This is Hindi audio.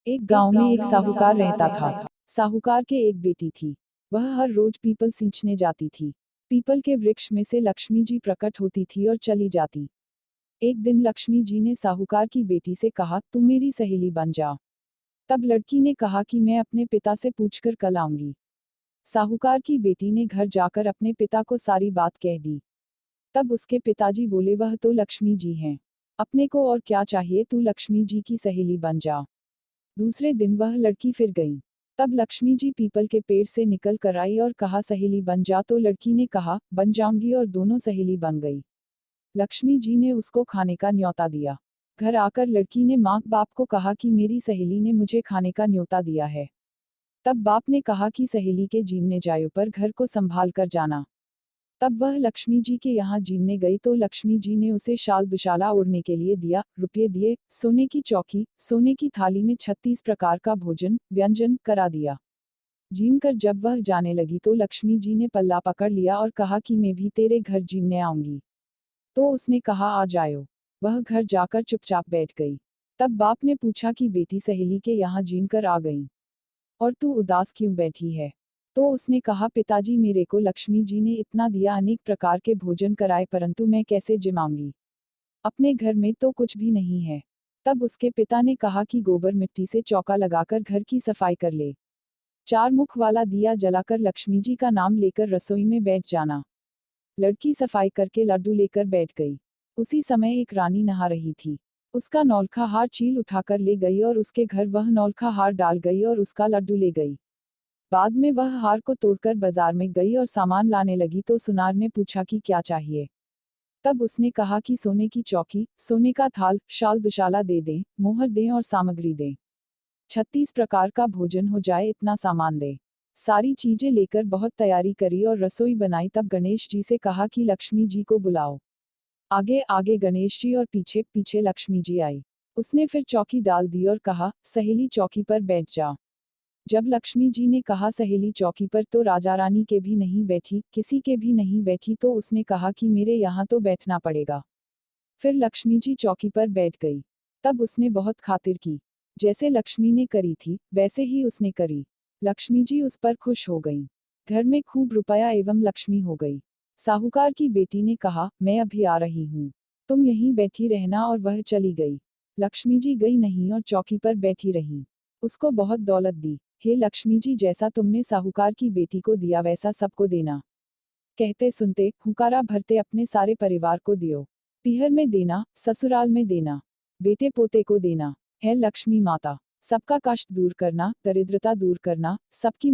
एक गांव में एक साहूकार रहता था। साहूकार के एक बेटी थी। वह हर रोज पीपल सींचने जाती थी। पीपल के वृक्ष में से लक्ष्मी जी प्रकट होती थी और चली जाती। एक दिन लक्ष्मी जी ने साहूकार की बेटी से कहा, तुम मेरी सहेली बन जा। तब लड़की ने कहा कि मैं अपने पिता से पूछकर कल आऊंगी। साहूकार की बेटी ने घर जाकर अपने पिता को सारी बात कह दी। तब उसके पिताजी बोले, वह तो लक्ष्मी जी हैं। अपने को और क्या चाहिए, तू लक्ष्मी जी की सहेली बन जा। दूसरे दिन वह लड़की फिर गई। तब लक्ष्मी जी पीपल के पेड़ से निकल कर आई और कहा, सहेली बन जा। तो लड़की ने कहा, बन जाऊंगी, और दोनों सहेली बन गई। लक्ष्मी जी ने उसको खाने का न्योता दिया। घर आकर लड़की ने माँ बाप को कहा कि मेरी सहेली ने मुझे खाने का न्योता दिया है। तब बाप ने कहा कि सहेली के जीमने जायो पर घर को संभाल कर जाना। तब वह लक्ष्मी जी के यहाँ जीमने गई तो लक्ष्मी जी ने उसे शाल दुशाला ओढ़ने के लिए दिया, रुपये दिए, सोने की चौकी, सोने की थाली में 36 प्रकार का भोजन व्यंजन करा दिया। जीम कर जब वह जाने लगी तो लक्ष्मी जी ने पल्ला पकड़ लिया और कहा कि मैं भी तेरे घर जीमने आऊंगी। तो उसने कहा, आ जायो। वह घर जाकर चुपचाप बैठ गई। तब बाप ने पूछा कि बेटी सहेली के यहाँ जीम कर आ गई, और तू उदास क्यों बैठी है? तो उसने कहा, पिताजी मेरे को लक्ष्मी जी ने इतना दिया, अनेक प्रकार के भोजन कराए, परंतु मैं कैसे जिमाऊंगी? अपने घर में तो कुछ भी नहीं है। तब उसके पिता ने कहा कि गोबर मिट्टी से चौका लगाकर घर की सफाई कर ले। 4 मुख वाला दिया जलाकर लक्ष्मी जी का नाम लेकर रसोई में बैठ जाना। लड़की सफाई करके लड्डू लेकर बैठ गई। उसी समय एक रानी नहा रही थी। उसका नौलखा हार चील उठाकर ले गई और उसके घर वह नौलखा हार डाल गई और उसका लड्डू ले गई। बाद में वह हार को तोड़कर बाजार में गई और सामान लाने लगी तो सुनार ने पूछा कि क्या चाहिए। तब उसने कहा कि सोने की चौकी, सोने का थाल, शाल दुशाला दे दें, मोहर दें और सामग्री दें। 36 प्रकार का भोजन हो जाए, इतना सामान दे। सारी चीजें लेकर बहुत तैयारी करी और रसोई बनाई। तब गणेश जी से कहा कि लक्ष्मी जी को बुलाओ। आगे आगे गणेश जी और पीछे पीछे लक्ष्मी जी आई। उसने फिर चौकी डाल दी और कहा, सहेली चौकी पर बैठ जा। जब लक्ष्मी जी ने कहा सहेली चौकी पर, तो राजा रानी के भी नहीं बैठी, किसी के भी नहीं बैठी, तो उसने कहा कि मेरे यहाँ तो बैठना पड़ेगा। फिर लक्ष्मी जी चौकी पर बैठ गई। तब उसने बहुत खातिर की। जैसे लक्ष्मी ने करी थी वैसे ही उसने करी। लक्ष्मी जी उस पर खुश हो गई। घर में खूब रुपया एवं लक्ष्मी हो गई। साहूकार की बेटी ने कहा, मैं अभी आ रही हूँ, तुम यहीं बैठी रहना, और वह चली गई। लक्ष्मी जी गई नहीं और चौकी पर बैठी रही। उसको बहुत दौलत दी। हे लक्ष्मी जी, जैसा तुमने साहूकार की बेटी को दिया वैसा सबको देना। कहते सुनते हुंकारा भरते अपने सारे परिवार को दियो। पीहर में देना, ससुराल में देना, बेटे पोते को देना। है लक्ष्मी माता। सबका कष्ट दूर करना, दरिद्रता दूर करना, सबकी